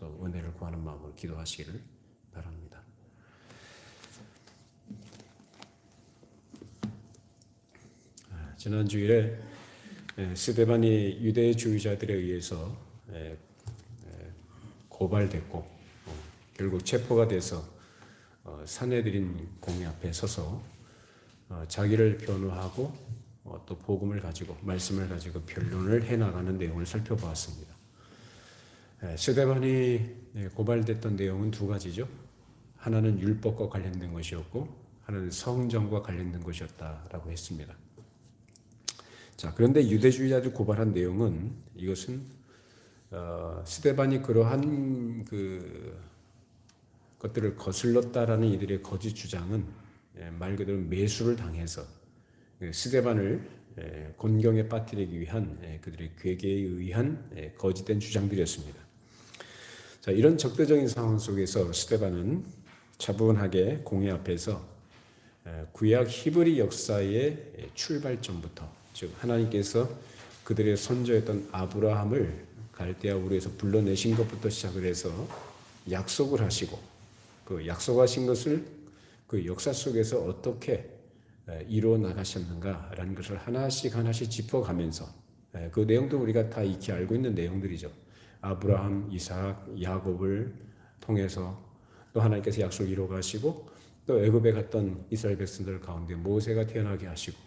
또 은혜를 구하는 마음으로 기도하시기를 바랍니다. 지난 주일에 스데반이 유대주의자들에 의해서 고발됐고 결국 체포가 돼서 산헤드린 공회 앞에 서서 자기를 변호하고 또 복음을 가지고 말씀을 가지고 변론을 해나가는 내용을 살펴보았습니다. 스데반이 고발됐던 내용은 두 가지죠. 하나는 율법과 관련된 것이었고 하나는 성전과 관련된 것이었다라고 했습니다. 자, 그런데 유대주의자들 고발한 내용은 이것은 스데반이 그러한 것들을 거슬렀다라는 이들의 거짓 주장은 말 그대로 매수를 당해서 스데반을 곤경에 빠뜨리기 위한 그들의 괴계에 의한 거짓된 주장들이었습니다. 자, 이런 적대적인 상황 속에서 스데반은 차분하게 공회 앞에서 구약 히브리 역사의 출발점부터, 즉 하나님께서 그들의 선조였던 아브라함을 갈대아 우르에서 불러내신 것부터 시작을 해서 약속을 하시고 그 약속하신 것을 그 역사 속에서 어떻게 이루어 나가셨는가라는 것을 하나씩 짚어가면서 그 내용도 우리가 다 익히 알고 있는 내용들이죠. 아브라함, 이삭, 야곱을 통해서 또 하나님께서 약속을 이루어 가시고 또 애굽에 갔던 이스라엘 백성들 가운데 모세가 태어나게 하시고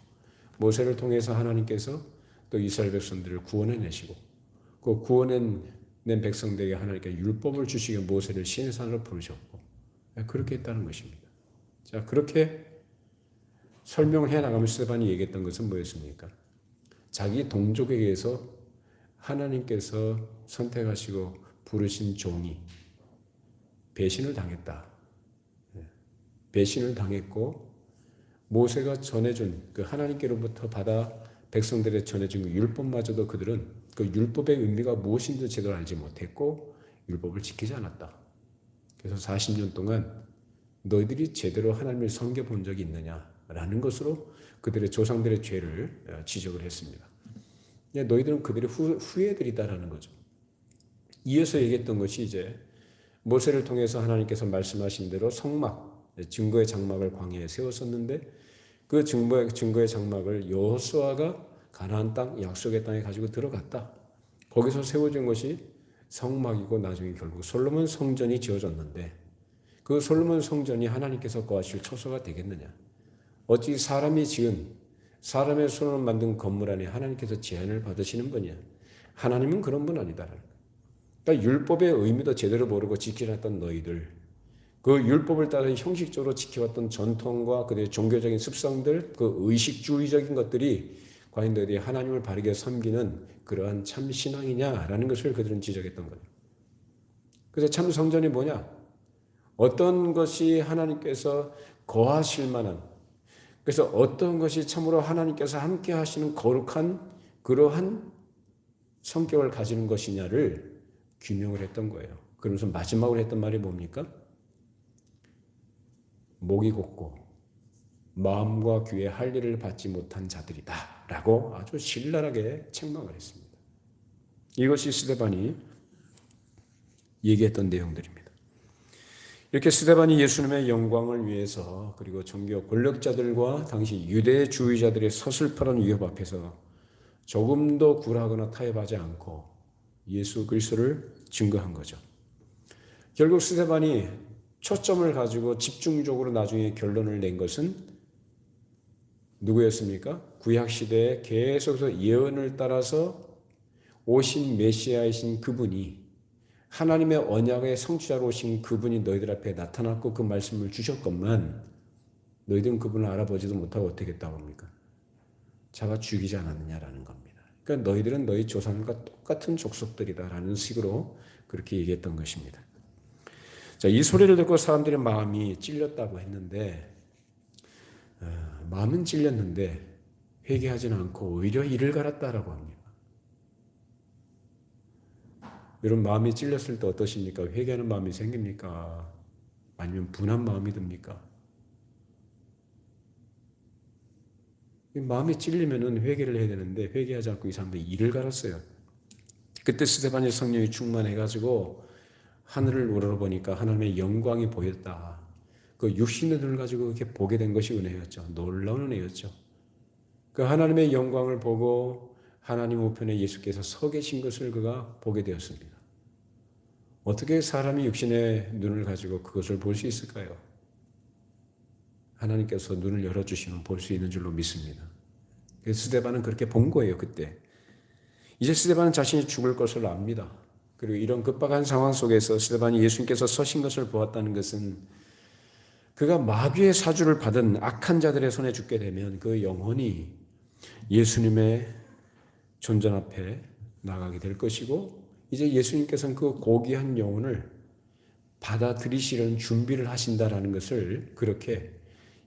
모세를 통해서 하나님께서 또 이스라엘 백성들을 구원해내시고 그 구원해낸 백성들에게 하나님께서 율법을 주시고 모세를 시내산으로 부르셨고 그렇게 했다는 것입니다. 자, 그렇게 설명을 해나가면서 스데반이 얘기했던 것은 뭐였습니까? 자기 동족에게서 하나님께서 선택하시고 부르신 종이 배신을 당했다. 배신을 당했고 모세가 전해준 그 하나님께로부터 받아 백성들에 전해준 그 율법마저도 그들은 그 율법의 의미가 무엇인지 제대로 알지 못했고 율법을 지키지 않았다. 그래서 40년 동안 너희들이 제대로 하나님을 섬겨본 적이 있느냐라는 것으로 그들의 조상들의 죄를 지적을 했습니다. 너희들은 그들의 후예들이다라는 거죠. 이어서 얘기했던 것이 이제 모세를 통해서 하나님께서 말씀하신 대로 성막, 증거의 장막을 광야에 세웠었는데 그 증거의 장막을 여호수아가 가나안 땅, 약속의 땅에 가지고 들어갔다. 거기서 세워진 것이 성막이고 나중에 결국 솔로몬 성전이 지어졌는데 그 솔로몬 성전이 하나님께서 거하실 처소가 되겠느냐. 어찌 사람이 지은 사람의 손으로 만든 건물 안에 하나님께서 제한을 받으시는 분이야. 하나님은 그런 분 아니다라는 거야. 그러니까 율법의 의미도 제대로 모르고 지키려던 너희들, 그 율법을 따라 형식적으로 지켜왔던 전통과 그들의 종교적인 습성들, 그 의식주의적인 것들이 과연 너희들이 하나님을 바르게 섬기는 그러한 참 신앙이냐라는 것을 그들은 지적했던 거예요. 그래서 참 성전이 뭐냐? 어떤 것이 하나님께서 거하실 만한, 그래서 어떤 것이 참으로 하나님께서 함께 하시는 거룩한 그러한 성격을 가지는 것이냐를 규명을 했던 거예요. 그러면서 마지막으로 했던 말이 뭡니까? 목이 곧고 마음과 귀에 할 일을 받지 못한 자들이다 라고 아주 신랄하게 책망을 했습니다. 이것이 스데반이 얘기했던 내용들입니다. 이렇게 스데반이 예수님의 영광을 위해서 그리고 종교 권력자들과 당시 유대주의자들의 서슬퍼런 위협 앞에서 조금도 굴하거나 타협하지 않고 예수 그리스도를 증거한 거죠. 결국 스데반이 초점을 가지고 집중적으로 나중에 결론을 낸 것은 누구였습니까? 구약시대에 계속해서 예언을 따라서 오신 메시아이신 그분이 하나님의 언약의 성취자로 오신 그분이 너희들 앞에 나타났고 그 말씀을 주셨건만 너희들은 그분을 알아보지도 못하고 어떻게 했다고 합니까? 잡아 죽이지 않았느냐라는 겁니다. 그러니까 너희들은 너희 조상과 똑같은 족속들이다라는 식으로 그렇게 얘기했던 것입니다. 자, 이 소리를 듣고 사람들의 마음이 찔렸다고 했는데 마음은 찔렸는데 회개하지는 않고 오히려 이를 갈았다라고 합니다. 여러분 마음이 찔렸을 때 어떠십니까? 회개하는 마음이 생깁니까? 아니면 분한 마음이 듭니까? 마음이 찔리면은 회개를 해야 되는데 회개하지 않고 이 사람들이 이를 갈았어요. 그때 스데반의 성령이 충만해가지고 하늘을 우러러보니까 하나님의 영광이 보였다. 그 육신의 눈을 가지고 이렇게 보게 된 것이 은혜였죠. 놀라운 은혜였죠. 그 하나님의 영광을 보고 하나님 우편에 예수께서 서 계신 것을 그가 보게 되었습니다. 어떻게 사람이 육신의 눈을 가지고 그것을 볼 수 있을까요? 하나님께서 눈을 열어주시면 볼 수 있는 줄로 믿습니다. 그래서 스데반은 그렇게 본 거예요, 그때. 이제 스데반은 자신이 죽을 것을 압니다. 그리고 이런 급박한 상황 속에서 스데반이 예수님께서 서신 것을 보았다는 것은 그가 마귀의 사주를 받은 악한 자들의 손에 죽게 되면 그 영혼이 예수님의 존전 앞에 나가게 될 것이고, 이제 예수님께서는 그 고귀한 영혼을 받아들이시려는 준비를 하신다라는 것을, 그렇게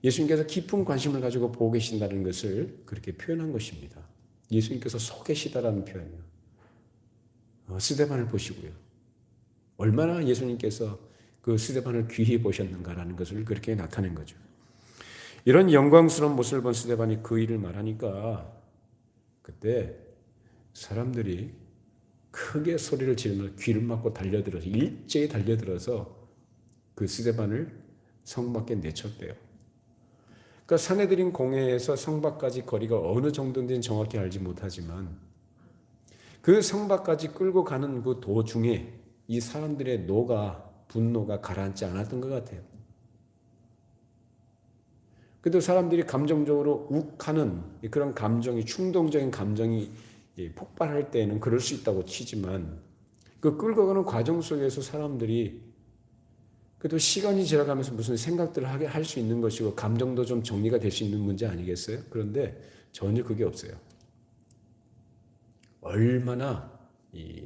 예수님께서 깊은 관심을 가지고 보고 계신다는 것을 그렇게 표현한 것입니다. 예수님께서 서 계시다라는 표현이요. 스데반을 보시고요. 얼마나 예수님께서 그 스데반을 귀히 보셨는가라는 것을 그렇게 나타낸 거죠. 이런 영광스러운 모습을 본 스데반이 그 일을 말하니까 그때 사람들이 크게 소리를 지르며 귀를 막고 달려들어서, 일제히 달려들어서 그 스데반을 성 밖에 내쳤대요. 그러니까 산헤드린 공회에서 성 밖까지 거리가 어느 정도인지는 정확히 알지 못하지만 그 성 밖까지 끌고 가는 그 도중에 이 사람들의 분노가 가라앉지 않았던 것 같아요. 그래도 사람들이 감정적으로 욱하는 그런 감정이, 충동적인 감정이 폭발할 때는 그럴 수 있다고 치지만, 그 끌고 가는 과정 속에서 사람들이 그래도 시간이 지나가면서 무슨 생각들을 하게 할 수 있는 것이고, 감정도 좀 정리가 될 수 있는 문제 아니겠어요? 그런데 전혀 그게 없어요. 얼마나 이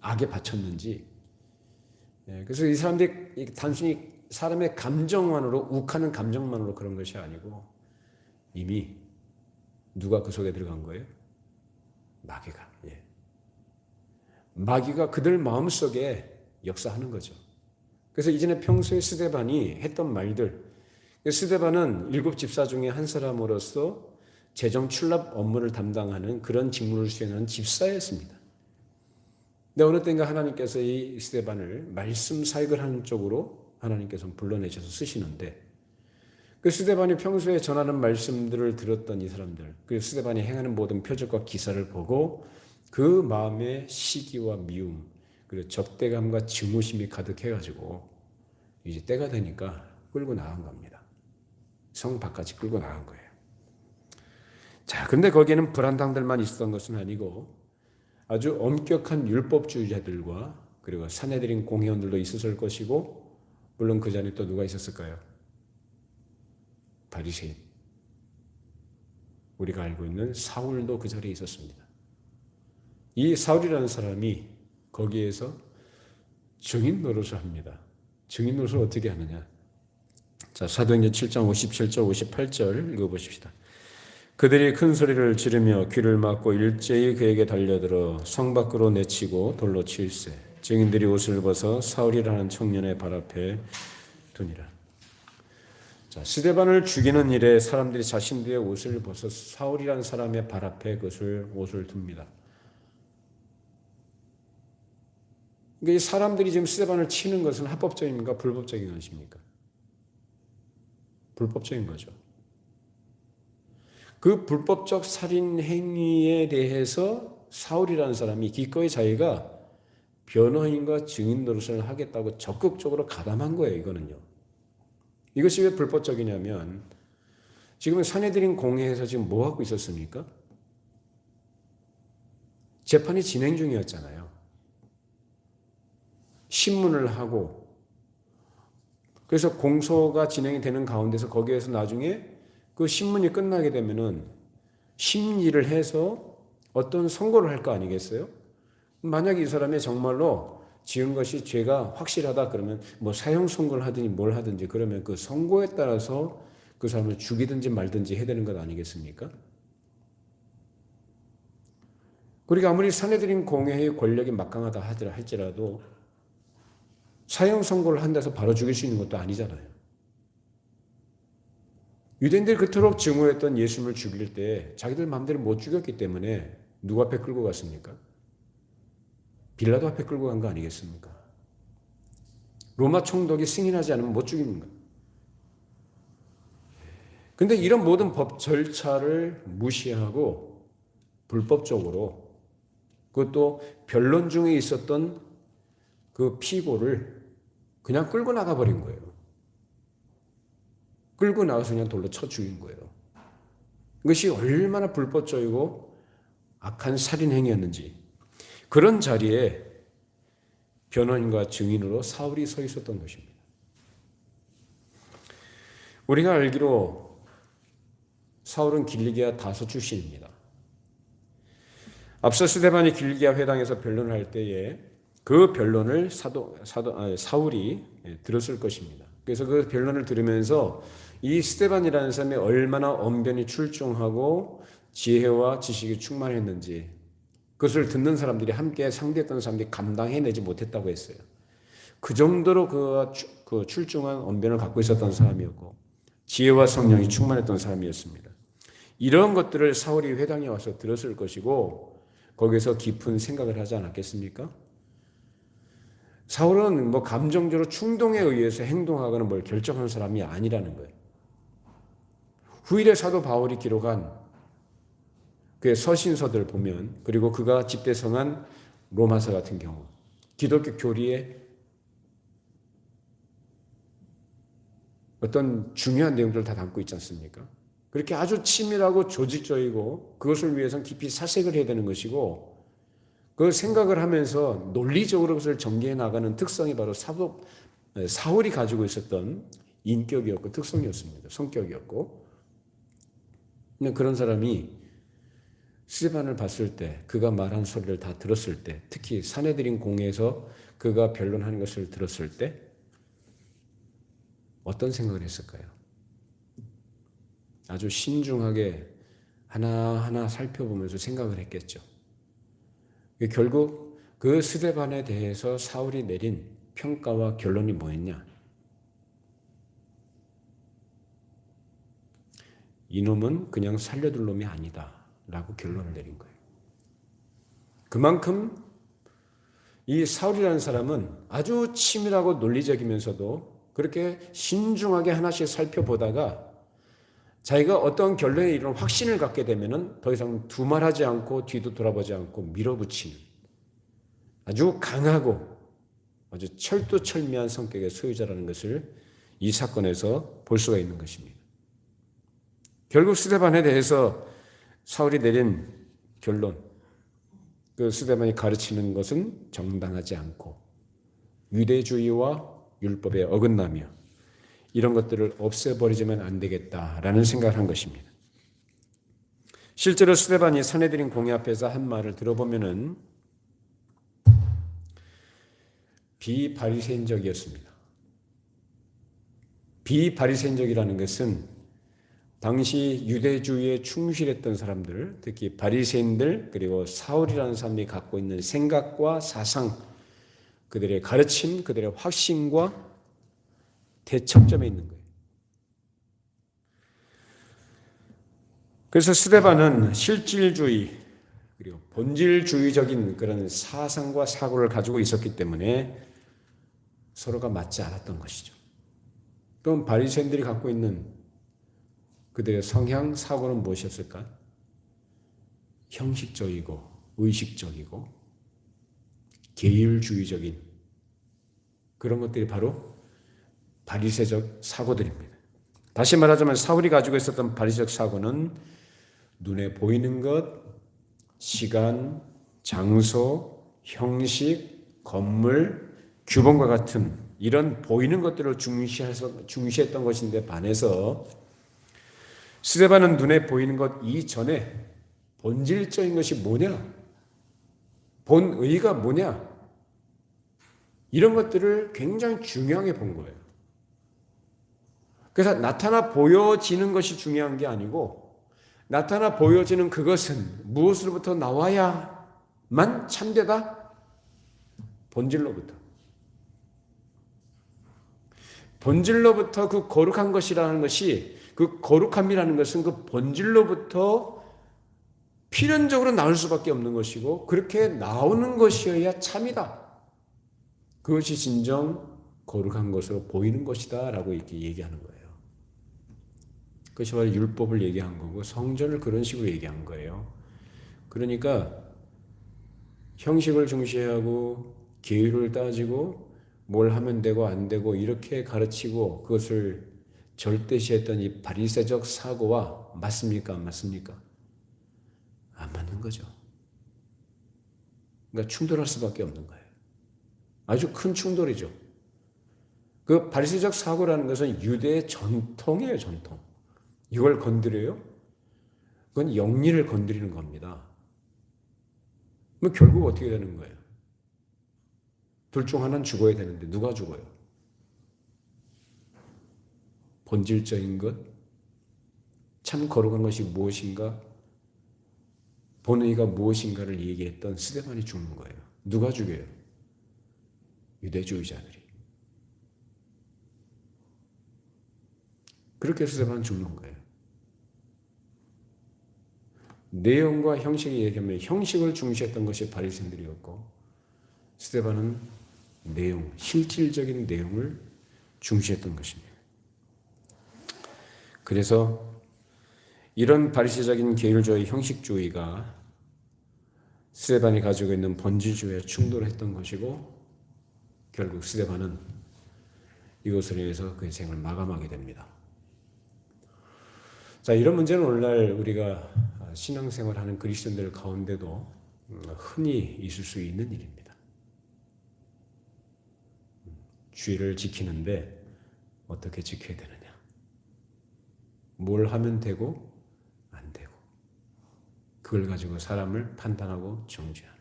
악에 바쳤는지. 그래서 이 사람들이 단순히 사람의 감정만으로, 욱하는 감정만으로 그런 것이 아니고 이미 누가 그 속에 들어간 거예요? 마귀가. 마귀가 그들 마음속에 역사하는 거죠. 그래서 이전에 평소에 스데반이 했던 말들, 스데반은 7 집사 중에 한 사람으로서 재정 출납 업무를 담당하는 그런 직무를 수행하는 집사였습니다. 근데 어느 때인가 하나님께서 이 스데반을 말씀 사역을 하는 쪽으로 하나님께서 불러내셔서 쓰시는데, 그 스데반이 평소에 전하는 말씀들을 들었던 이 사람들, 그 스데반이 행하는 모든 표적과 기사를 보고 그 마음에 시기와 미움, 그리고 적대감과 증오심이 가득해가지고 이제 때가 되니까 끌고 나간 겁니다. 성 밖까지 끌고 나간 거예요. 자, 근데 거기에는 불안당들만 있었던 것은 아니고 아주 엄격한 율법주의자들과 그리고 산헤드린 공회원들도 있었을 것이고, 물론 그 자리에 또 누가 있었을까요? 바리새인. 우리가 알고 있는 사울도 그 자리에 있었습니다. 이 사울이라는 사람이 거기에서 증인 노릇을 합니다. 증인 노릇을 어떻게 하느냐? 자, 사도행전 7장 57절 58절 읽어보십시다. 그들이 큰 소리를 지르며 귀를 막고 일제히 그에게 달려들어 성 밖으로 내치고 돌로 칠세. 증인들이 옷을 벗어 사울이라는 청년의 발 앞에 두니라. 자, 스데반을 죽이는 일에 사람들이 자신들의 옷을 벗어 사울이라는 사람의 발 앞에 그것을 옷을 둡니다. 그러니까 이 사람들이 지금 스데반을 치는 것은 합법적입니까? 불법적인 것입니까? 불법적인 거죠. 그 불법적 살인 행위에 대해서 사울이라는 사람이 기꺼이 자기가 변호인과 증인 노릇을 하겠다고 적극적으로 가담한 거예요. 이거는요. 이것이 왜 불법적이냐면, 지금 산헤드린 공회에서 지금 뭐 하고 있었습니까? 재판이 진행 중이었잖아요. 신문을 하고, 그래서 공소가 진행이 되는 가운데서 거기에서 나중에 그 신문이 끝나게 되면은 심리를 해서 어떤 선고를 할 거 아니겠어요? 만약에 이 사람이 정말로 지은 것이 죄가 확실하다 그러면 뭐 사형 선고를 하든지 뭘 하든지, 그러면 그 선고에 따라서 그 사람을 죽이든지 말든지 해야 되는 것 아니겠습니까? 그러니까 아무리 산헤드린 공회의 권력이 막강하다 할지라도 사형 선고를 한다서 바로 죽일 수 있는 것도 아니잖아요. 유대인들이 그토록 증오했던 예수님을 죽일 때 자기들 마음대로 못 죽였기 때문에 누구 앞에 끌고 갔습니까? 빌라도 앞에 끌고 간 거 아니겠습니까? 로마 총독이 승인하지 않으면 못 죽이는 거예요. 근데 이런 모든 법 절차를 무시하고 불법적으로, 그것도 변론 중에 있었던 그 피고를 그냥 끌고 나가버린 거예요. 끌고 나가서 그냥 돌로 쳐 죽인 거예요. 그것이 얼마나 불법적이고 악한 살인 행위였는지. 그런 자리에 변호인과 증인으로 사울이 서 있었던 것입니다. 우리가 알기로 사울은 길리기아 다소 출신입니다. 앞서 스데반이 길리기아 회당에서 변론을 할 때에 그 변론을 사울이 들었을 것입니다. 그래서 그 변론을 들으면서 이 스데반이라는 사람이 얼마나 언변이 출중하고 지혜와 지식이 충만했는지, 그것을 듣는 사람들이, 함께 상대했던 사람들이 감당해내지 못했다고 했어요. 그 정도로 그 출중한 언변을 갖고 있었던 사람이었고 지혜와 성령이 충만했던 사람이었습니다. 이런 것들을 사울이 회당에 와서 들었을 것이고 거기서 깊은 생각을 하지 않았겠습니까? 사울은 감정적으로 충동에 의해서 행동하거나 뭘 결정하는 사람이 아니라는 거예요. 후일의 사도 바울이 기록한 그의 서신서들을 보면, 그리고 그가 집대성한 로마서 같은 경우, 기독교 교리의 어떤 중요한 내용들을 다 담고 있지 않습니까? 그렇게 아주 치밀하고 조직적이고 그것을 위해서는 깊이 사색을 해야 되는 것이고, 그 생각을 하면서 논리적으로 그것을 전개해 나가는 특성이 바로 사울이 가지고 있었던 인격이었고 특성이었습니다. 성격이었고. 근데 그런 사람이 스데반을 봤을 때, 그가 말한 소리를 다 들었을 때, 특히 사내들인 공회에서 그가 변론하는 것을 들었을 때 어떤 생각을 했을까요? 아주 신중하게 하나하나 살펴보면서 생각을 했겠죠. 결국 그 스데반에 대해서 사울이 내린 평가와 결론이 뭐였냐? 이놈은 그냥 살려둘 놈이 아니다 라고 결론을 내린 거예요. 그만큼 이 사울이라는 사람은 아주 치밀하고 논리적이면서도 그렇게 신중하게 하나씩 살펴보다가 자기가 어떤 결론에 이르는 확신을 갖게 되면은 더 이상 두말하지 않고 뒤도 돌아보지 않고 밀어붙이는 아주 강하고 아주 철두철미한 성격의 소유자라는 것을 이 사건에서 볼 수가 있는 것입니다. 결국 스데반에 대해서 사울이 내린 결론, 그 스데반이 가르치는 것은 정당하지 않고 유대주의와 율법에 어긋나며 이런 것들을 없애버리지만 안 되겠다라는 생각을 한 것입니다. 실제로 스데반이 사내들인 공회 앞에서 한 말을 들어보면은 비바리새인적이었습니다. 비바리새인적이라는 것은 당시 유대주의에 충실했던 사람들, 특히 바리새인들, 그리고 사울이라는 사람이 갖고 있는 생각과 사상, 그들의 가르침, 그들의 확신과 대척점에 있는 거예요. 그래서 스데반은 실질주의 그리고 본질주의적인 그런 사상과 사고를 가지고 있었기 때문에 서로가 맞지 않았던 것이죠. 그럼 바리새인들이 갖고 있는 그들의 성향, 사고는 무엇이었을까? 형식적이고 의식적이고 계율주의적인 그런 것들이 바로 바리새적 사고들입니다. 다시 말하자면 사울이 가지고 있었던 바리새적 사고는 눈에 보이는 것, 시간, 장소, 형식, 건물, 규범과 같은 이런 보이는 것들을 중시했던 것인데 반해서 스데반은 눈에 보이는 것 이전에 본질적인 것이 뭐냐? 본의가 뭐냐? 이런 것들을 굉장히 중요하게 본 거예요. 그래서 나타나 보여지는 것이 중요한 게 아니고 나타나 보여지는 그것은 무엇으로부터 나와야만 참되다? 본질로부터. 본질로부터 그 거룩한 것이라는 것이, 그 거룩함이라는 것은 그 본질로부터 필연적으로 나올 수밖에 없는 것이고 그렇게 나오는 것이어야 참이다. 그것이 진정 거룩한 것으로 보이는 것이다 라고 이렇게 얘기하는 거예요. 그것이 바로 율법을 얘기한 거고 성전을 그런 식으로 얘기한 거예요. 그러니까 형식을 중시하고 계율을 따지고 뭘 하면 되고 안 되고 이렇게 가르치고 그것을 절대시했던 이 바리새적 사고와 맞습니까? 안 맞습니까? 안 맞는 거죠. 그러니까 충돌할 수밖에 없는 거예요. 아주 큰 충돌이죠. 그 바리새적 사고라는 것은 유대의 전통이에요, 전통. 이걸 건드려요? 그건 영리를 건드리는 겁니다. 그럼 결국 어떻게 되는 거예요? 둘 중 하나는 죽어야 되는데 누가 죽어요? 본질적인 것, 참 거룩한 것이 무엇인가, 본의가 무엇인가를 얘기했던 스데반이 죽는 거예요. 누가 죽여요? 유대주의자들이. 그렇게 스데반은 죽는 거예요. 내용과 형식이 얘기하면 형식을 중시했던 것이 바리새인들이었고 스데반은 내용, 실질적인 내용을 중시했던 것입니다. 그래서 이런 바리새적인 계율주의, 형식주의가 스데반이 가지고 있는 본질주의에 충돌했던 것이고 결국 스데반은 이것으로 인해서 그의 생을 마감하게 됩니다. 자, 이런 문제는 오늘날 우리가 신앙생활하는 그리스도인들 가운데도 흔히 있을 수 있는 일입니다. 주의를 지키는데 어떻게 지켜야 되느냐? 뭘 하면 되고 안 되고 그걸 가지고 사람을 판단하고 정죄하는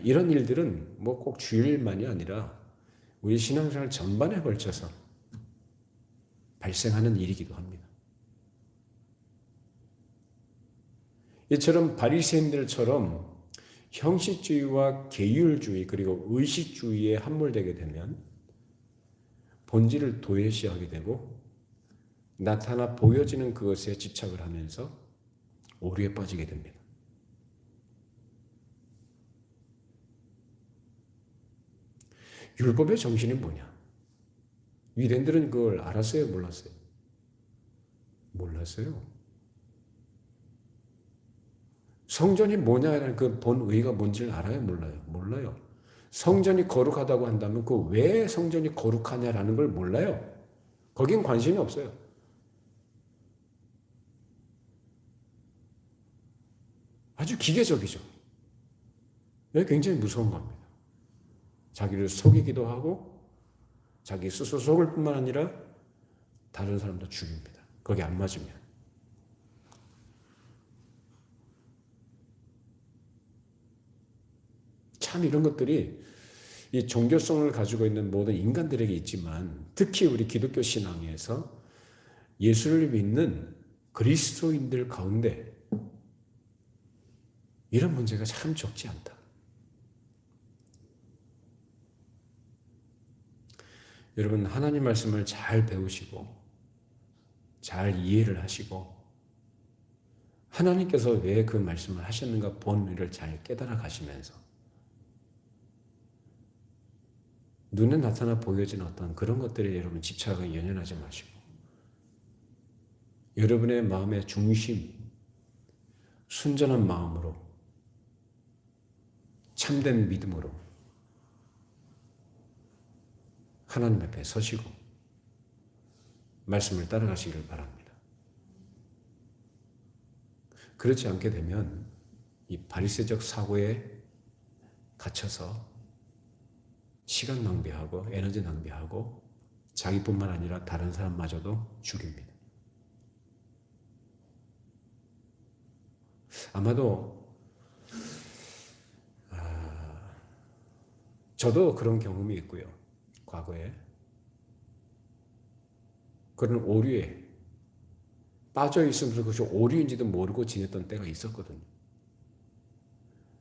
이런 일들은 뭐 꼭 주일만이 아니라 우리 신앙생활 전반에 걸쳐서 발생하는 일이기도 합니다. 이처럼 바리새인들처럼 형식주의와 계율주의 그리고 의식주의에 함몰되게 되면 본질을 도외시하게 되고 나타나 보여지는 그것에 집착을 하면서 오류에 빠지게 됩니다. 율법의 정신이 뭐냐? 유대인들은 그걸 알았어요? 몰랐어요? 몰랐어요. 성전이 뭐냐라는 그 본의가 뭔지를 알아요? 몰라요? 몰라요. 성전이 거룩하다고 한다면 그 왜 성전이 거룩하냐라는 걸 몰라요. 거긴 관심이 없어요. 아주 기계적이죠. 굉장히 무서운 겁니다. 자기를 속이기도 하고 자기 스스로 속을 뿐만 아니라 다른 사람도 죽입니다. 거기 안 맞으면. 참 이런 것들이 이 종교성을 가지고 있는 모든 인간들에게 있지만 특히 우리 기독교 신앙에서 예수를 믿는 그리스도인들 가운데 이런 문제가 참 적지 않다. 여러분 하나님 말씀을 잘 배우시고 잘 이해를 하시고 하나님께서 왜 그 말씀을 하셨는가 본의를 잘 깨달아 가시면서 눈에 나타나 보여지는 어떤 그런 것들에 여러분 집착하고 연연하지 마시고 여러분의 마음의 중심, 순전한 마음으로 참된 믿음으로 하나님 앞에 서시고 말씀을 따라가시기를 바랍니다. 그렇지 않게 되면 이 바리새적 사고에 갇혀서 시간 낭비하고 에너지 낭비하고 자기뿐만 아니라 다른 사람마저도 죽입니다. 아마도 저도 그런 경험이 있고요. 과거에 그런 오류에 빠져 있으면서 그것이 오류인지도 모르고 지냈던 때가 있었거든요.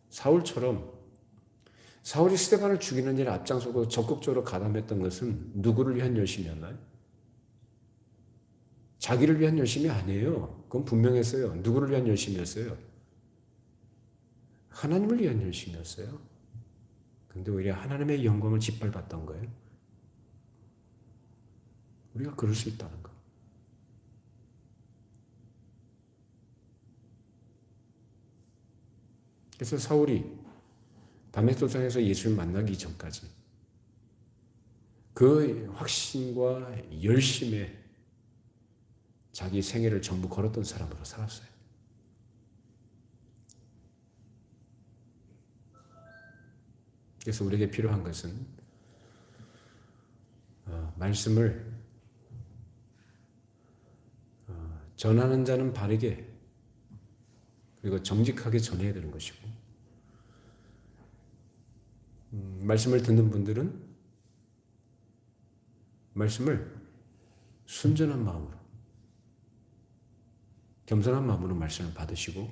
사울이 스데반을 죽이는 일에 앞장서고 적극적으로 가담했던 것은 누구를 위한 열심이었나요? 자기를 위한 열심이 아니에요. 그건 분명했어요. 누구를 위한 열심이었어요? 하나님을 위한 열심이었어요. 근데 오히려 하나님의 영광을 짓밟았던 거예요. 우리가 그럴 수 있다는 거. 그래서 사울이 다메섹도상에서 예수를 만나기 전까지 그 확신과 열심에 자기 생애를 전부 걸었던 사람으로 살았어요. 그래서 우리에게 필요한 것은 말씀을 전하는 자는 바르게 그리고 정직하게 전해야 되는 것이고, 말씀을 듣는 분들은 말씀을 순전한 마음으로, 겸손한 마음으로 말씀을 받으시고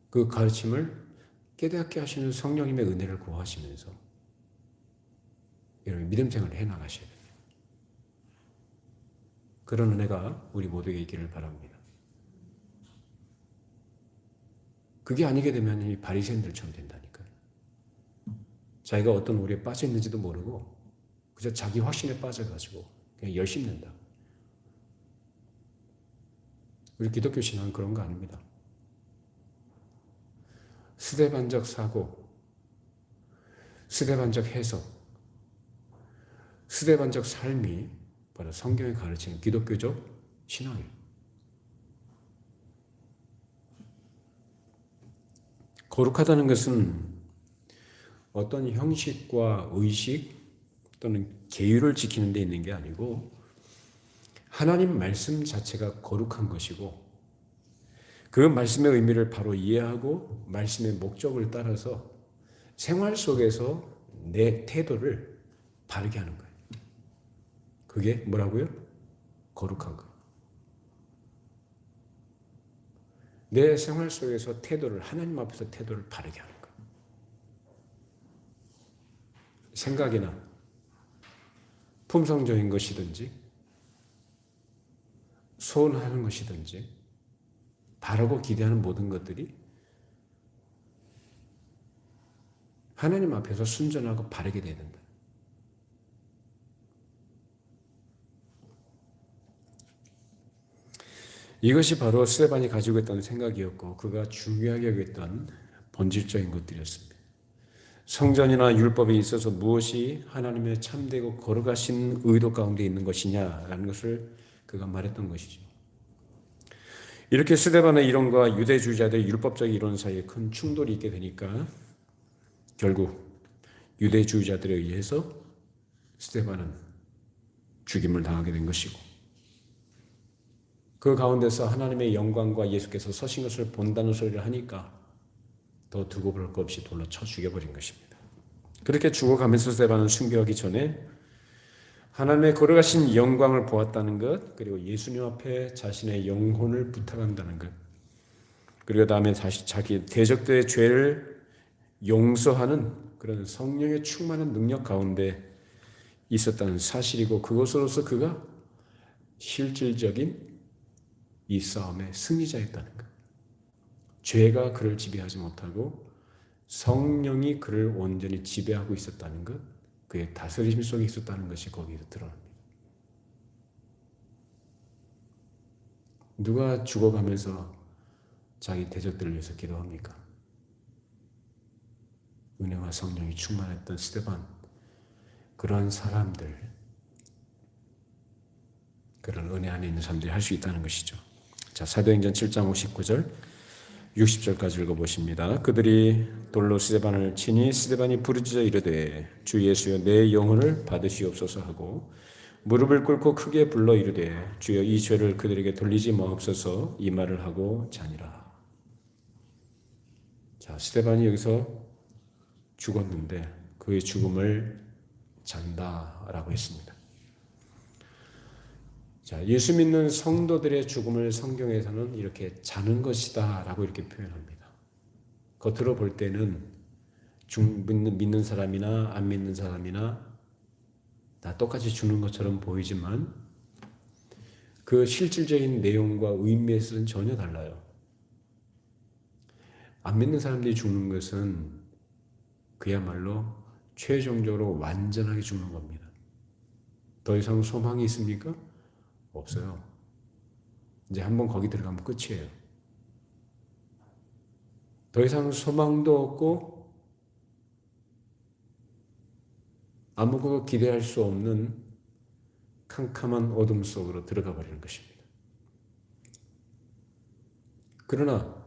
그 가르침을 깨닫게 하시는 성령님의 은혜를 구하시면서 여러분 믿음 생활을 해나가셔야 됩니다. 그런 은혜가 우리 모두에게 있기를 바랍니다. 그게 아니게 되면 이 바리새인들처럼 된다니까요. 자기가 어떤 오류에 빠져 있는지도 모르고 그저 자기 확신에 빠져가지고 그냥 열심낸다. 우리 기독교 신앙은 그런 거 아닙니다. 스데반적 사고, 스데반적 해석, 스데반적 삶이 바로 성경에 가르치는 기독교적 신앙이에요. 거룩하다는 것은 어떤 형식과 의식 또는 계율을 지키는 데 있는 게 아니고 하나님 말씀 자체가 거룩한 것이고 그 말씀의 의미를 바로 이해하고 말씀의 목적을 따라서 생활 속에서 내 태도를 바르게 하는 거예요. 그게 뭐라고요? 거룩한 거. 내 생활 속에서 태도를 하나님 앞에서 태도를 바르게 하는 거예요. 생각이나 품성적인 것이든지 소원하는 것이든지 바라고 기대하는 모든 것들이 하나님 앞에서 순전하고 바르게 되어야 된다. 이것이 바로 스데반이 가지고 있던 생각이었고 그가 중요하게 여겼던 본질적인 것들이었습니다. 성전이나 율법에 있어서 무엇이 하나님의 참되고 거룩하신 의도 가운데 있는 것이냐라는 것을 그가 말했던 것이죠. 이렇게 스데반의 이론과 유대주의자들의 율법적 이론 사이에 큰 충돌이 있게 되니까 결국 유대주의자들에 의해서 스데반은 죽임을 당하게 된 것이고 그 가운데서 하나님의 영광과 예수께서 서신 것을 본다는 소리를 하니까 더 두고 볼 것 없이 돌로 쳐 죽여버린 것입니다. 그렇게 죽어가면서 스데반은 순교하기 전에 하나님의 거룩하신 영광을 보았다는 것, 그리고 예수님 앞에 자신의 영혼을 부탁한다는 것, 그리고 다음에 다시 자기 대적들의 죄를 용서하는 그런 성령의 충만한 능력 가운데 있었다는 사실이고 그것으로서 그가 실질적인 이 싸움의 승리자였다는 것. 죄가 그를 지배하지 못하고 성령이 그를 온전히 지배하고 있었다는 것, 그의 다스림 속에 있었다는 것이 거기서 드러납니다. 누가 죽어가면서 자기 대적들을 위해서 기도합니까? 은혜와 성령이 충만했던 스데반, 그런 사람들, 그런 은혜 안에 있는 사람들이 할 수 있다는 것이죠. 자, 사도행전 7장 59절 60절까지 읽어보십니다. 그들이 돌로 스데반을 치니 스데반이 부르짖어 이르되 주 예수여 내 영혼을 받으시옵소서 하고 무릎을 꿇고 크게 불러 이르되 주여 이 죄를 그들에게 돌리지 마옵소서 이 말을 하고 자니라. 자, 스데반이 여기서 죽었는데 그의 죽음을 잔다라고 했습니다. 자, 예수 믿는 성도들의 죽음을 성경에서는 이렇게 자는 것이다 라고 이렇게 표현합니다. 겉으로 볼 때는 믿는 사람이나 안 믿는 사람이나 다 똑같이 죽는 것처럼 보이지만 그 실질적인 내용과 의미에서는 전혀 달라요. 안 믿는 사람들이 죽는 것은 그야말로 최종적으로 완전하게 죽는 겁니다. 더 이상 소망이 있습니까? 없어요. 이제 한번 거기 들어가면 끝이에요. 더 이상 소망도 없고 아무것도 기대할 수 없는 캄캄한 어둠 속으로 들어가 버리는 것입니다. 그러나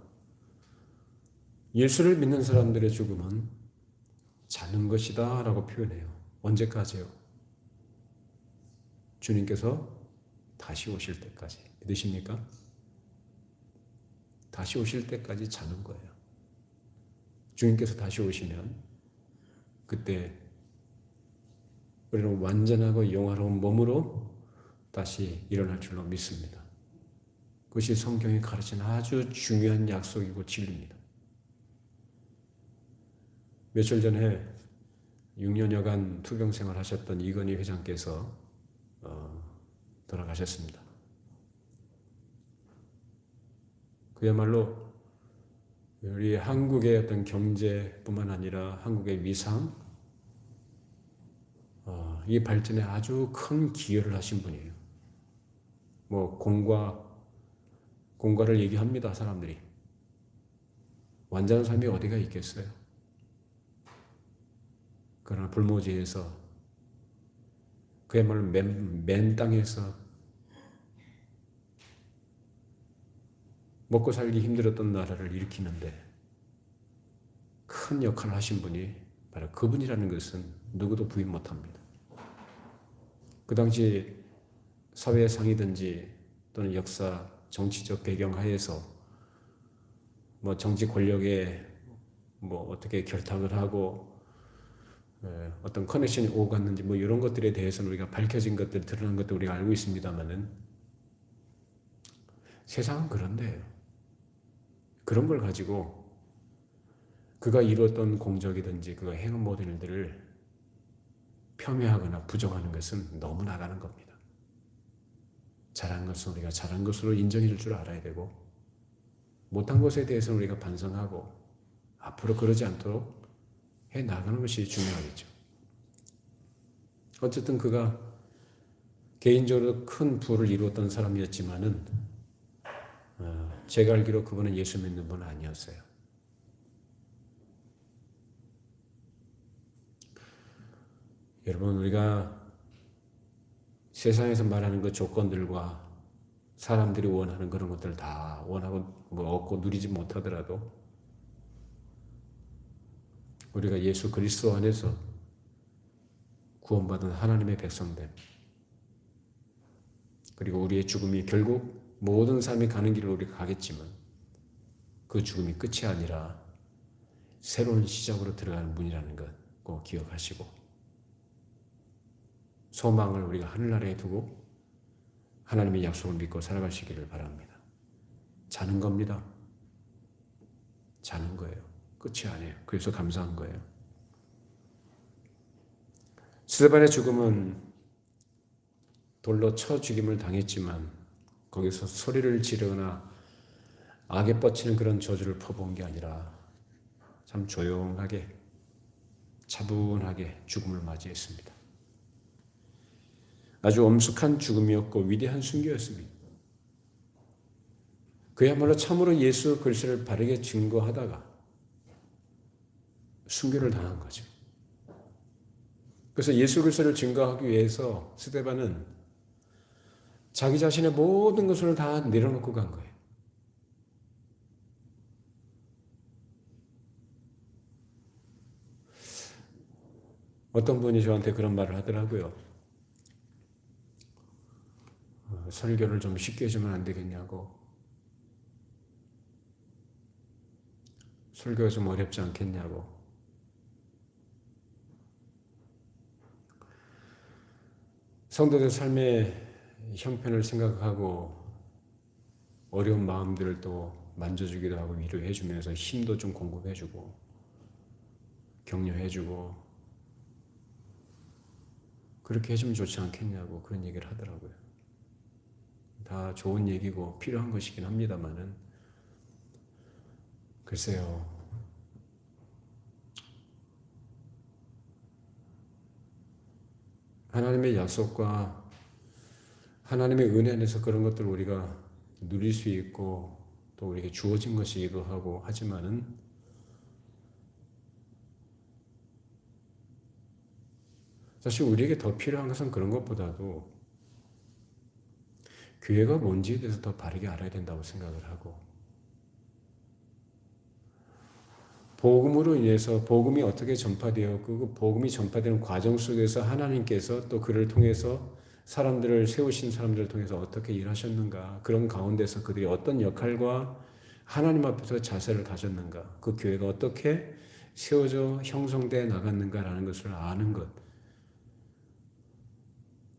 예수를 믿는 사람들의 죽음은 자는 것이다 라고 표현해요. 언제까지요? 주님께서 다시 오실 때까지. 믿으십니까? 다시 오실 때까지 자는 거예요. 주님께서 다시 오시면 그때 우리는 완전하고 영화로운 몸으로 다시 일어날 줄로 믿습니다. 그것이 성경이 가르치는 아주 중요한 약속이고 진리입니다. 며칠 전에 6년여간 투병생활 하셨던 이건희 회장께서 돌아가셨습니다. 그야말로 우리 한국의 어떤 경제뿐만 아니라 한국의 위상, 이 발전에 아주 큰 기여를 하신 분이에요. 뭐 공과를 얘기합니다, 사람들이. 완전한 삶이 어디가 있겠어요? 그러나 불모지에서 그야말로 맨 땅에서 먹고 살기 힘들었던 나라를 일으키는데 큰 역할을 하신 분이 바로 그분이라는 것은 누구도 부인 못합니다. 그 당시 사회상이든지 또는 역사, 정치적 배경 하에서 뭐 정치 권력에 뭐 어떻게 결탁을 하고 어떤 커넥션이 오고 갔는지 뭐 이런 것들에 대해서는 우리가 밝혀진 것들, 드러난 것들 우리가 알고 있습니다만은 세상은 그런데요. 그런 걸 가지고 그가 이루었던 공적이든지 그가 행한 모든 일들을 폄훼하거나 부정하는 것은 너무 나가는 겁니다. 잘한 것은 우리가 잘한 것으로 인정해 줄 줄 알아야 되고 못한 것에 대해서는 우리가 반성하고 앞으로 그러지 않도록 해 나가는 것이 중요하겠죠. 어쨌든 그가 개인적으로 큰 부를 이루었던 사람이었지만은 제가 알기로 그분은 예수 믿는 분은 아니었어요. 여러분, 우리가 세상에서 말하는 그 조건들과 사람들이 원하는 그런 것들을 다 원하고 뭐 얻고 누리지 못하더라도 우리가 예수 그리스도 안에서 구원받은 하나님의 백성됨, 그리고 우리의 죽음이 결국 모든 삶이 가는 길을 우리가 가겠지만 그 죽음이 끝이 아니라 새로운 시작으로 들어가는 문이라는 것 꼭 기억하시고 소망을 우리가 하늘나라에 두고 하나님의 약속을 믿고 살아가시기를 바랍니다. 자는 겁니다. 자는 거예요. 끝이 아니에요. 그래서 감사한 거예요. 스데반의 죽음은 돌로 쳐 죽임을 당했지만 거기서 소리를 지르거나 악에 뻗치는 그런 저주를 퍼부은 게 아니라 참 조용하게 차분하게 죽음을 맞이했습니다. 아주 엄숙한 죽음이었고 위대한 순교였습니다. 그야말로 참으로 예수 그리스도를 바르게 증거하다가 순교를 당한 거죠. 그래서 예수 그리스도를 증거하기 위해서 스데반은 자기 자신의 모든 것을 다 내려놓고 간 거예요. 어떤 분이 저한테 그런 말을 하더라고요. 설교를 좀 쉽게 해주면 안 되겠냐고. 설교가 좀 어렵지 않겠냐고. 성도들 삶의 형편을 생각하고 어려운 마음들을 또 만져주기도 하고 위로해주면서 힘도 좀 공급해주고 격려해주고 그렇게 해주면 좋지 않겠냐고 그런 얘기를 하더라고요. 다 좋은 얘기고 필요한 것이긴 합니다만은 글쎄요. 하나님의 약속과 하나님의 은혜 안에서 그런 것들을 우리가 누릴 수 있고 또 우리에게 주어진 것이기도 하고 하지만은 사실 우리에게 더 필요한 것은 그런 것보다도 교회가 뭔지에 대해서 더 바르게 알아야 된다고 생각을 하고 복음으로 인해서 복음이 어떻게 전파되었고 그 복음이 전파되는 과정 속에서 하나님께서 또 그를 통해서 사람들을 세우신 사람들을 통해서 어떻게 일하셨는가 그런 가운데서 그들이 어떤 역할과 하나님 앞에서 자세를 가졌는가 그 교회가 어떻게 세워져 형성되어 나갔는가라는 것을 아는 것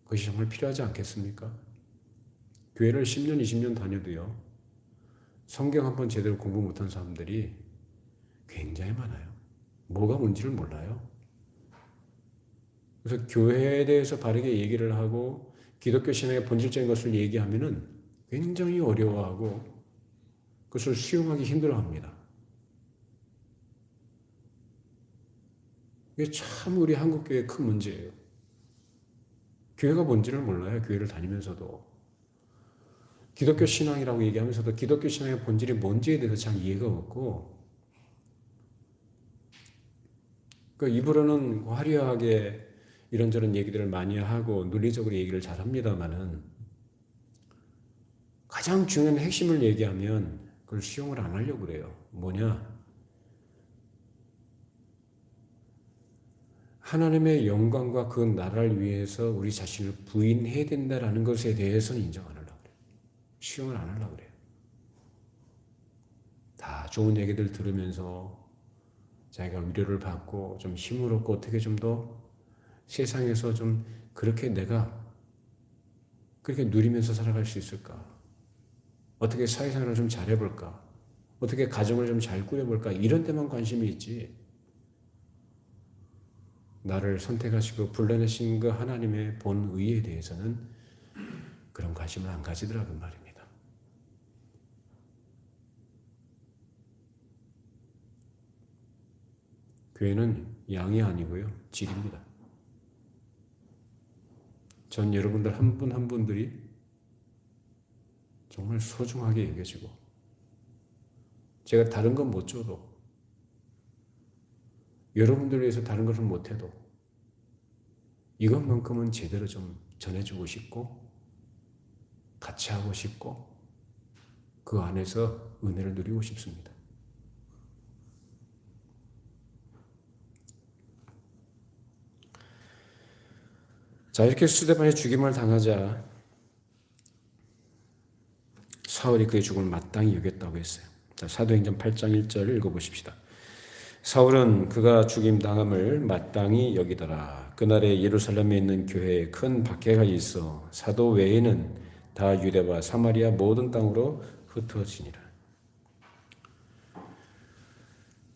그것이 정말 필요하지 않겠습니까? 교회를 10년, 20년 다녀도요 성경 한 번 제대로 공부 못한 사람들이 굉장히 많아요. 뭐가 뭔지를 몰라요. 그래서 교회에 대해서 바르게 얘기를 하고 기독교 신앙의 본질적인 것을 얘기하면은 굉장히 어려워하고 그것을 수용하기 힘들어합니다. 이게 참 우리 한국 교회의 큰 문제예요. 교회가 뭔지를 몰라요. 교회를 다니면서도. 기독교 신앙이라고 얘기하면서도 기독교 신앙의 본질이 뭔지에 대해서 잘 이해가 없고 그 입으로는 화려하게 이런저런 얘기들을 많이 하고 논리적으로 얘기를 잘 합니다만은 가장 중요한 핵심을 얘기하면 그걸 수용을 안 하려고 그래요. 뭐냐? 하나님의 영광과 그 나라를 위해서 우리 자신을 부인해야 된다라는 것에 대해서는 인정 안 하려고 그래요. 수용을 안 하려고 그래요. 다 좋은 얘기들 들으면서 자기가 위로를 받고 좀 힘을 얻고 어떻게 좀 더 세상에서 좀 그렇게 내가 그렇게 누리면서 살아갈 수 있을까? 어떻게 사회생활을 좀 잘해볼까? 어떻게 가정을 좀 잘 꾸려볼까? 이런 데만 관심이 있지. 나를 선택하시고 불러내신 그 하나님의 본의에 대해서는 그런 관심을 안 가지더라고요 말입니다. 교회는 양이 아니고요. 질입니다. 전 여러분들 한 분 한 분들이 정말 소중하게 여겨지고 제가 다른 건 못 줘도 여러분들 위해서 다른 것을 못해도 이것만큼은 제대로 좀 전해주고 싶고 같이 하고 싶고 그 안에서 은혜를 누리고 싶습니다. 자, 이렇게 스데반이 죽임을 당하자 사울이 그의 죽음을 마땅히 여겼다고 했어요. 자, 사도행전 8장 1절을 읽어보십시다. 사울은 그가 죽임당함을 마땅히 여기더라. 그날에 예루살렘에 있는 교회에 큰 박해가 있어 사도 외에는 다 유대와 사마리아 모든 땅으로 흩어지니라.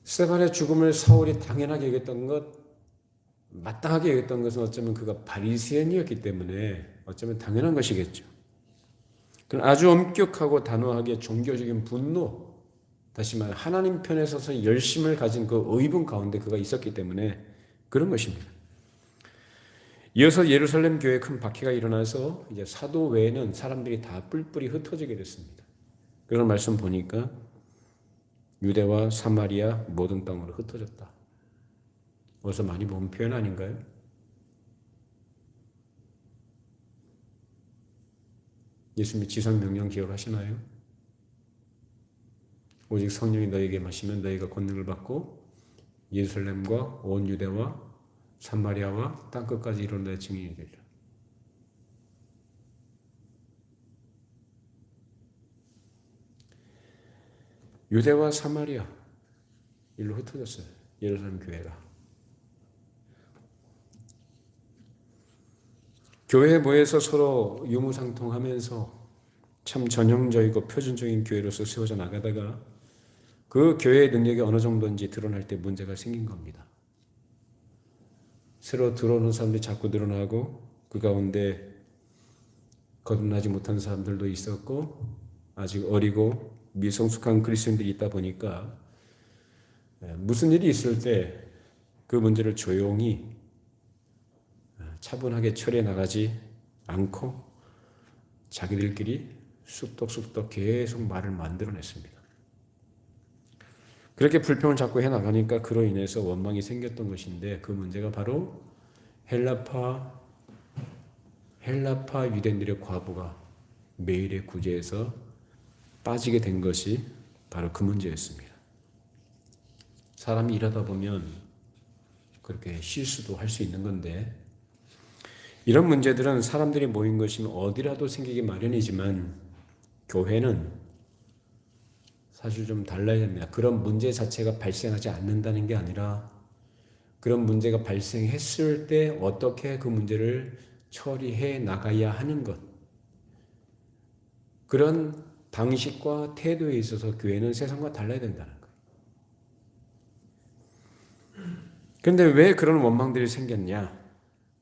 스데반의 죽음을 사울이 당연하게 여겼던 것, 마땅하게 여겼던 것은 어쩌면 그가 바리새인이었기 때문에 어쩌면 당연한 것이겠죠. 그는 아주 엄격하고 단호하게 종교적인 분노, 다시 말해 하나님 편에 서서 열심을 가진 그 의분 가운데 그가 있었기 때문에 그런 것입니다. 이어서 예루살렘 교회에 큰 박해가 일어나서 이제 사도 외에는 사람들이 다 뿔뿔이 흩어지게 됐습니다. 그런 말씀 보니까 유대와 사마리아 모든 땅으로 흩어졌다. 어디서 많이 본 표현 아닌가요? 예수님의 지상 명령 기억하시나요? 오직 성령이 너에게 마시면 너희가 권능을 받고 예루살렘과 온 유대와 사마리아와 땅끝까지 이르러 내 증인이 되리라. 유대와 사마리아 일로 흩어졌어요. 예루살렘 교회가. 교회에 모여서 서로 유무상통하면서 참 전형적이고 표준적인 교회로서 세워져 나가다가 그 교회의 능력이 어느 정도인지 드러날 때 문제가 생긴 겁니다. 새로 들어오는 사람들이 자꾸 늘어나고 그 가운데 거듭나지 못한 사람들도 있었고 아직 어리고 미성숙한 그리스도인들이 있다 보니까 무슨 일이 있을 때 그 문제를 조용히 차분하게 처리해 나가지 않고 자기들끼리 쑥덕쑥덕 계속 말을 만들어냈습니다. 그렇게 불평을 자꾸 해나가니까 그로 인해서 원망이 생겼던 것인데, 그 문제가 바로 헬라파 유대인들의 과부가 매일의 구제에서 빠지게 된 것이 바로 그 문제였습니다. 사람이 일하다 보면 그렇게 실수도 할 수 있는 건데, 이런 문제들은 사람들이 모인 것이면 어디라도 생기기 마련이지만 교회는 사실 좀 달라야 됩니다. 그런 문제 자체가 발생하지 않는다는 게 아니라 그런 문제가 발생했을 때 어떻게 그 문제를 처리해 나가야 하는 것, 그런 방식과 태도에 있어서 교회는 세상과 달라야 된다는 거예요. 그런데 왜 그런 원망들이 생겼냐?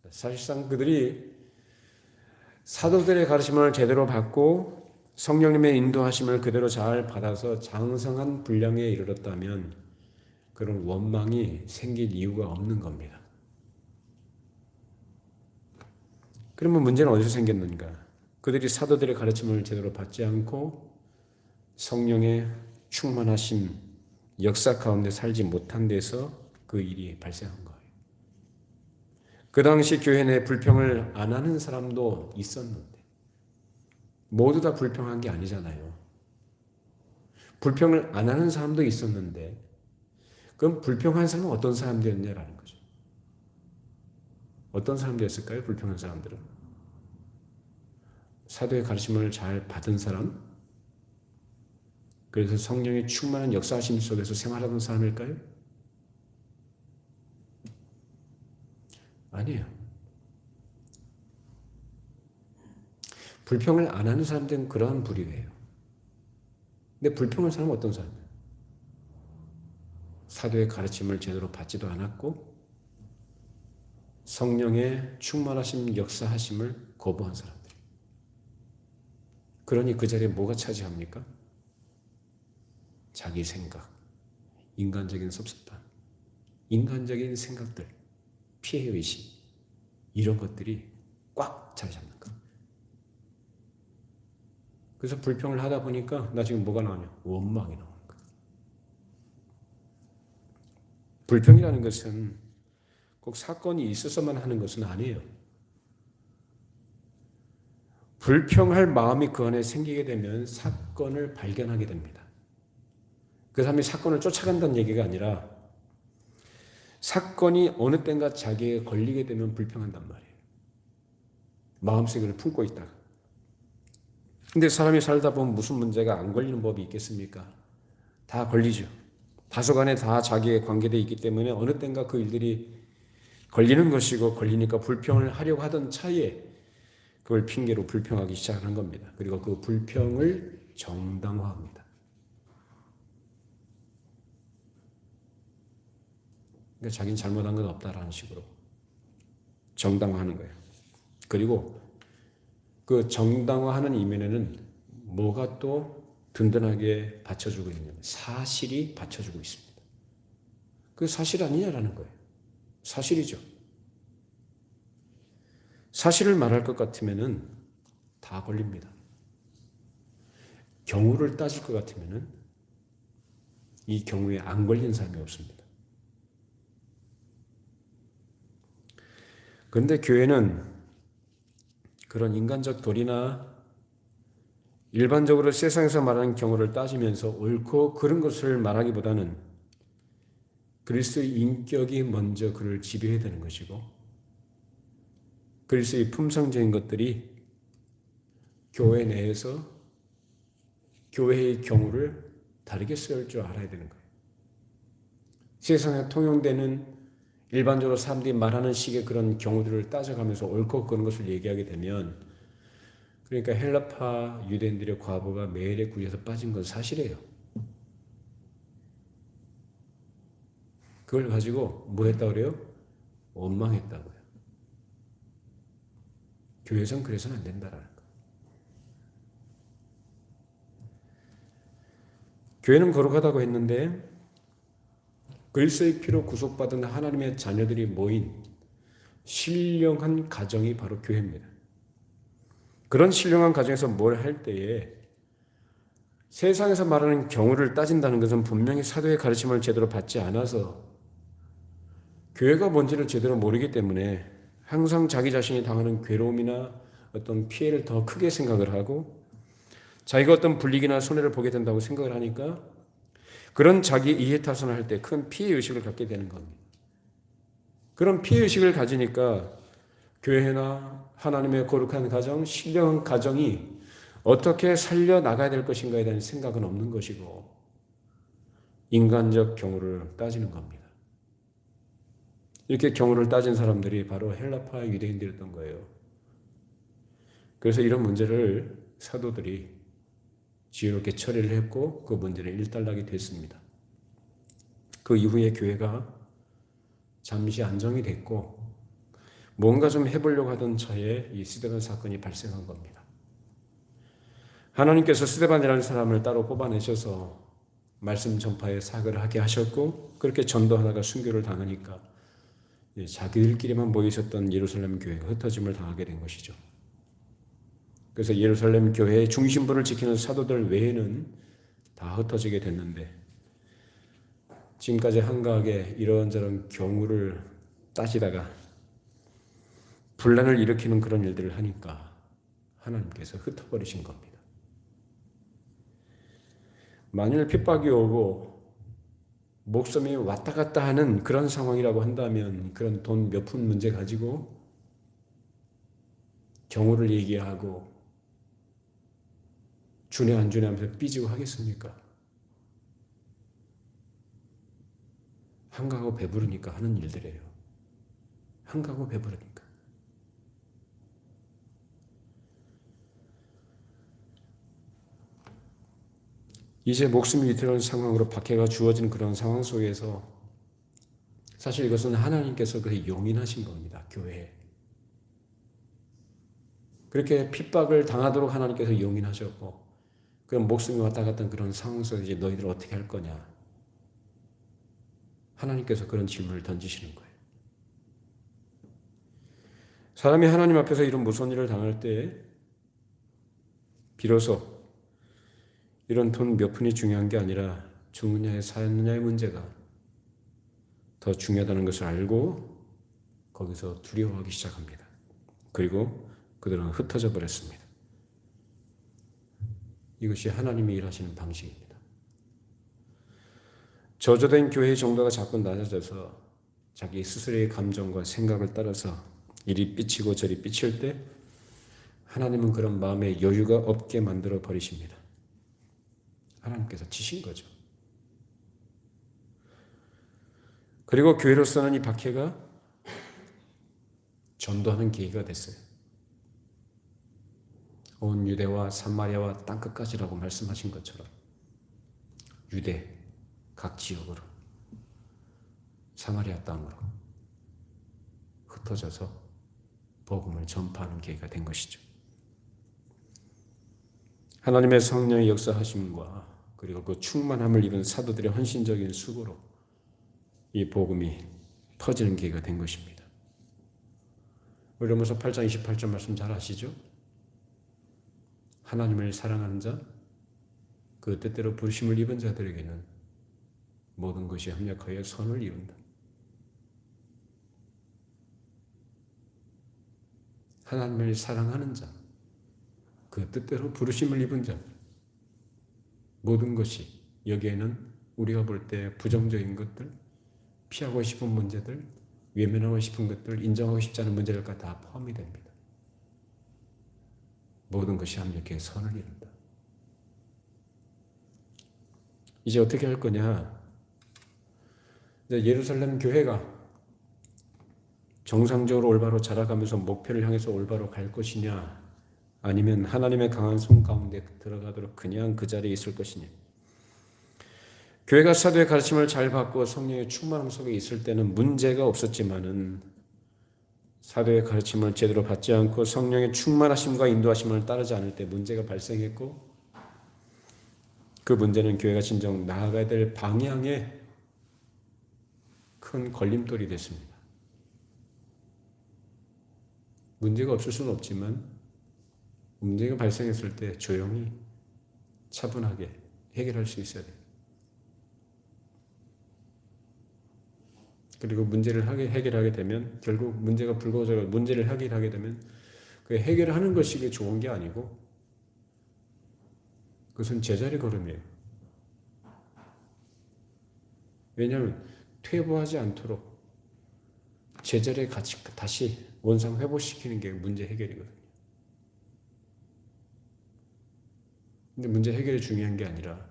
사실상 그들이 사도들의 가르침을 제대로 받고 성령님의 인도하심을 그대로 잘 받아서 장성한 분량에 이르렀다면 그런 원망이 생길 이유가 없는 겁니다. 그러면 문제는 어디서 생겼는가? 그들이 사도들의 가르침을 제대로 받지 않고 성령의 충만하신 역사 가운데 살지 못한 데서 그 일이 발생한 거예요. 그 당시 교회 내 불평을 안 하는 사람도 있었는데, 모두 다 불평한 게 아니잖아요. 불평을 안 하는 사람도 있었는데, 그럼 불평한 사람은 어떤 사람들이었냐라는 거죠. 어떤 사람들이었을까요? 불평한 사람들은 사도의 가르침을 잘 받은 사람, 그래서 성령의 충만한 역사하심 속에서 생활하던 사람일까요? 아니에요. 불평을 안 하는 사람들은 그러한 부류예요. 근데 불평한 사람은 어떤 사람이에요? 사도의 가르침을 제대로 받지도 않았고 성령의 충만하심 역사하심을 거부한 사람들. 그러니 그 자리에 뭐가 차지합니까? 자기 생각, 인간적인 섭섭함, 인간적인 생각들, 피해의식, 이런 것들이 꽉 자리 잡는 거예요. 그래서 불평을 하다 보니까 나 지금 뭐가 나오냐? 원망이 나오는 거예요. 불평이라는 것은 꼭 사건이 있어서만 하는 것은 아니에요. 불평할 마음이 그 안에 생기게 되면 사건을 발견하게 됩니다. 그 사람이 사건을 쫓아간다는 얘기가 아니라 사건이 어느 때인가 자기에게 걸리게 되면 불평한단 말이에요. 마음속에 그걸 품고 있다가. 근데 사람이 살다 보면 무슨 문제가 안 걸리는 법이 있겠습니까? 다 걸리죠. 다소간에 다 자기에 관계되어 있기 때문에 어느 때인가 그 일들이 걸리는 것이고, 걸리니까 불평을 하려고 하던 차에 그걸 핑계로 불평하기 시작하는 겁니다. 그리고 그 불평을 정당화합니다. 그러니까 자기는 잘못한 건 없다라는 식으로 정당화하는 거예요. 그리고 그 정당화하는 이면에는 뭐가 또 든든하게 받쳐주고 있냐면 사실이 받쳐주고 있습니다. 그 사실 아니냐라는 거예요. 사실이죠. 사실을 말할 것 같으면은 다 걸립니다. 경우를 따질 것 같으면은 이 경우에 안 걸린 사람이 없습니다. 그런데 교회는 그런 인간적 도리나 일반적으로 세상에서 말하는 경우를 따지면서 옳고 그른 것을 말하기보다는 그리스도의 인격이 먼저 그를 지배해야 되는 것이고, 그리스도의 품성적인 것들이 교회 내에서 교회의 경우를 다르게 쓸 줄 알아야 되는 거예요. 세상에 통용되는 일반적으로 사람들이 말하는 식의 그런 경우들을 따져가면서 옳고 그른 것을 얘기하게 되면, 그러니까 헬라파 유대인들의 과부가 매일의 구제에서 빠진 건 사실이에요. 그걸 가지고 뭐 했다고 그래요? 원망했다고요. 교회에서는 그래서는 안 된다라는 거예요. 교회는 거룩하다고 했는데 그리스도의 피로 구속받은 하나님의 자녀들이 모인 신령한 가정이 바로 교회입니다. 그런 신령한 가정에서 뭘 할 때에 세상에서 말하는 경우를 따진다는 것은 분명히 사도의 가르침을 제대로 받지 않아서 교회가 뭔지를 제대로 모르기 때문에 항상 자기 자신이 당하는 괴로움이나 어떤 피해를 더 크게 생각을 하고 자기가 어떤 불이익이나 손해를 보게 된다고 생각을 하니까 그런 자기 이해타산을 할 때 큰 피해의식을 갖게 되는 겁니다. 그런 피해의식을 가지니까 교회나 하나님의 거룩한 가정, 신령한 가정이 어떻게 살려나가야 될 것인가에 대한 생각은 없는 것이고 인간적 경우를 따지는 겁니다. 이렇게 경우를 따진 사람들이 바로 헬라파 유대인들이었던 거예요. 그래서 이런 문제를 사도들이 지혜롭게 처리를 했고 그 문제는 일단락이 됐습니다. 그 이후에 교회가 잠시 안정이 됐고 뭔가 좀 해보려고 하던 차에 이 스데반 사건이 발생한 겁니다. 하나님께서 스데반이라는 사람을 따로 뽑아내셔서 말씀 전파에 사역을 하게 하셨고 그렇게 전도하다가 순교를 당하니까 자기들끼리만 모여 있었던 예루살렘 교회가 흩어짐을 당하게 된 것이죠. 그래서 예루살렘 교회의 중심부를 지키는 사도들 외에는 다 흩어지게 됐는데 지금까지 한가하게 이런저런 경우를 따지다가 분란을 일으키는 그런 일들을 하니까 하나님께서 흩어버리신 겁니다. 만일 핍박이 오고 목숨이 왔다 갔다 하는 그런 상황이라고 한다면 그런 돈 몇 푼 문제 가지고 경우를 얘기하고 주네 안 주네 하면서 삐지고 하겠습니까? 한가하고 배부르니까 하는 일들이에요. 한가하고 배부르니까. 이제 목숨이 위태로운 상황으로 박해가 주어진 그런 상황 속에서 사실 이것은 하나님께서 그렇게 용인하신 겁니다. 교회에. 그렇게 핍박을 당하도록 하나님께서 용인하셨고 그런 목숨이 왔다 갔다 한 그런 상황 속에서 이제 너희들 어떻게 할 거냐. 하나님께서 그런 질문을 던지시는 거예요. 사람이 하나님 앞에서 이런 무서운 일을 당할 때 비로소 이런 돈 몇 푼이 중요한 게 아니라 죽느냐에 사느냐의 문제가 더 중요하다는 것을 알고 거기서 두려워하기 시작합니다. 그리고 그들은 흩어져 버렸습니다. 이것이 하나님이 일하시는 방식입니다. 저조된 교회의 정도가 자꾸 낮아져서 자기 스스로의 감정과 생각을 따라서 이리 삐치고 저리 삐칠 때 하나님은 그런 마음에 여유가 없게 만들어 버리십니다. 하나님께서 치신 거죠. 그리고 교회로서는 이 박해가 전도하는 계기가 됐어요. 온 유대와 사마리아와 땅끝까지라고 말씀하신 것처럼 유대 각 지역으로 사마리아 땅으로 흩어져서 복음을 전파하는 계기가 된 것이죠. 하나님의 성령의 역사하심과 그리고 그 충만함을 입은 사도들의 헌신적인 수고로 이 복음이 퍼지는 계기가 된 것입니다. 우리 로마서 8장 28절 말씀 잘 아시죠? 하나님을 사랑하는 자, 그 뜻대로 부르심을 입은 자들에게는 모든 것이 합력하여 선을 이룬다. 하나님을 사랑하는 자, 그 뜻대로 부르심을 입은 자, 모든 것이 여기에는 우리가 볼 때 부정적인 것들, 피하고 싶은 문제들, 외면하고 싶은 것들, 인정하고 싶지 않은 문제들과 다 포함이 됩니다. 모든 것이 합력해 선을 이룬다. 이제 어떻게 할 거냐? 이제 예루살렘 교회가 정상적으로 올바로 자라가면서 목표를 향해서 올바로 갈 것이냐, 아니면 하나님의 강한 손 가운데 들어가도록 그냥 그 자리에 있을 것이냐. 교회가 사도의 가르침을 잘 받고 성령의 충만함 속에 있을 때는 문제가 없었지만은 사도의 가르침을 제대로 받지 않고 성령의 충만하심과 인도하심을 따르지 않을 때 문제가 발생했고 그 문제는 교회가 진정 나아가야 될 방향에 큰 걸림돌이 됐습니다. 문제가 없을 수는 없지만 문제가 발생했을 때 조용히 차분하게 해결할 수 있어야 돼요. 그리고 문제를 해결하게 되면 결국 문제가 불거져 문제를 해결하게 되면 그 해결하는 것이 좋은 게 아니고 그것은 제자리 걸음이에요. 왜냐하면 퇴보하지 않도록 제자리에 같이 다시 원상 회복시키는 게 문제 해결이거든요. 근데 문제 해결이 중요한 게 아니라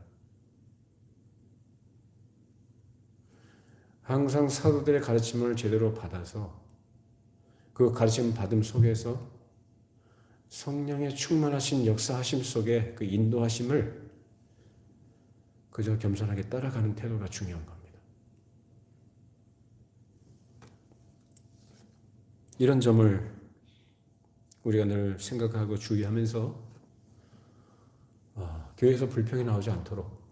항상 사도들의 가르침을 제대로 받아서 그 가르침 받음 속에서 성령의 충만하신 역사하심 속에 그 인도하심을 그저 겸손하게 따라가는 태도가 중요한 겁니다. 이런 점을 우리가 늘 생각하고 주의하면서 교회에서 불평이 나오지 않도록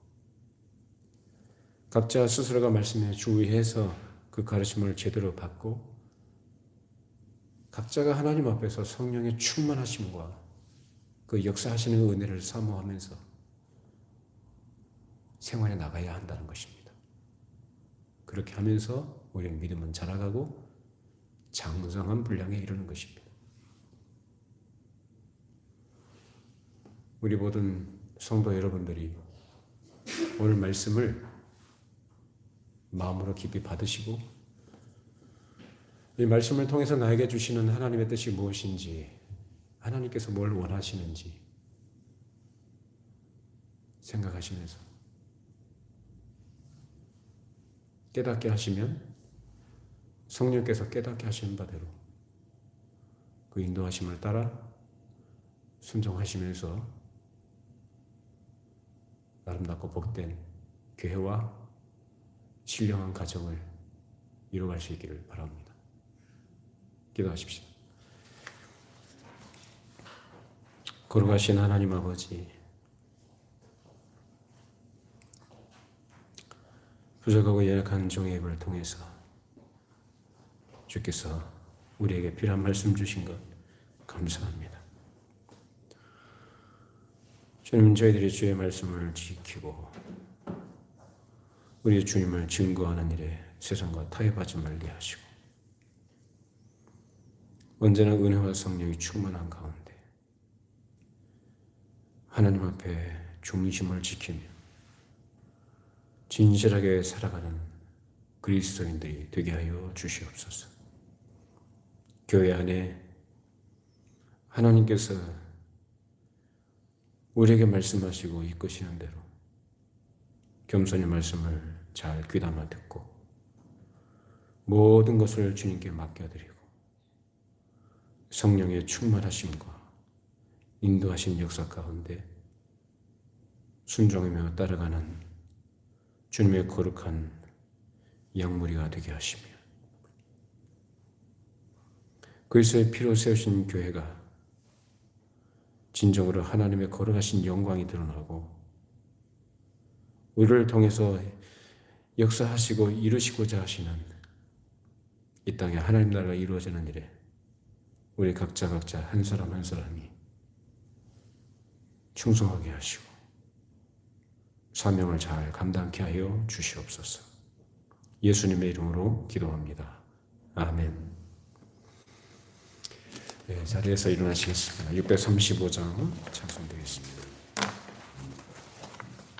각자 스스로가 말씀에 주의해서 그 가르침을 제대로 받고 각자가 하나님 앞에서 성령의 충만하심과 그 역사하시는 은혜를 사모하면서 생활해 나가야 한다는 것입니다. 그렇게 하면서 우리의 믿음은 자라가고 장성한 분량에 이르는 것입니다. 우리 모든 성도 여러분들이 오늘 말씀을 마음으로 깊이 받으시고 이 말씀을 통해서 나에게 주시는 하나님의 뜻이 무엇인지, 하나님께서 뭘 원하시는지 생각하시면서 깨닫게 하시면 성령께서 깨닫게 하시는 바대로 그 인도하심을 따라 순종하시면서 아름답고 복된 교회와 신령한 가정을 이루어갈 수 있기를 바랍니다. 기도하십시오. 거룩하신 하나님 아버지, 부족하고 연약한 종의 입을 통해서 주께서 우리에게 필요한 말씀 주신 것 감사합니다. 주님, 저희들이 주의 말씀을 지키고 우리 주님을 증거하는 일에 세상과 타협하지 말게 하시고 언제나 은혜와 성령이 충만한 가운데 하나님 앞에 중심을 지키며 진실하게 살아가는 그리스도인들이 되게 하여 주시옵소서. 교회 안에 하나님께서 우리에게 말씀하시고 이끄시는 대로 겸손히 말씀을 잘 귀담아 듣고 모든 것을 주님께 맡겨드리고 성령의 충만하심과 인도하신 역사 가운데 순종하며 따라가는 주님의 거룩한 양무리가 되게 하시며 그리스도의 피로 세우신 교회가 진정으로 하나님의 거룩하신 영광이 드러나고 우리를 통해서 역사하시고 이루시고자 하시는 이 땅에 하나님 나라가 이루어지는 일에 우리 각자 한 사람 한 사람이 충성하게 하시고 사명을 잘 감당케 하여 주시옵소서. 예수님의 이름으로 기도합니다. 아멘. 네, 자리에서 일어나시겠습니다. 635장 찬송되겠습니다.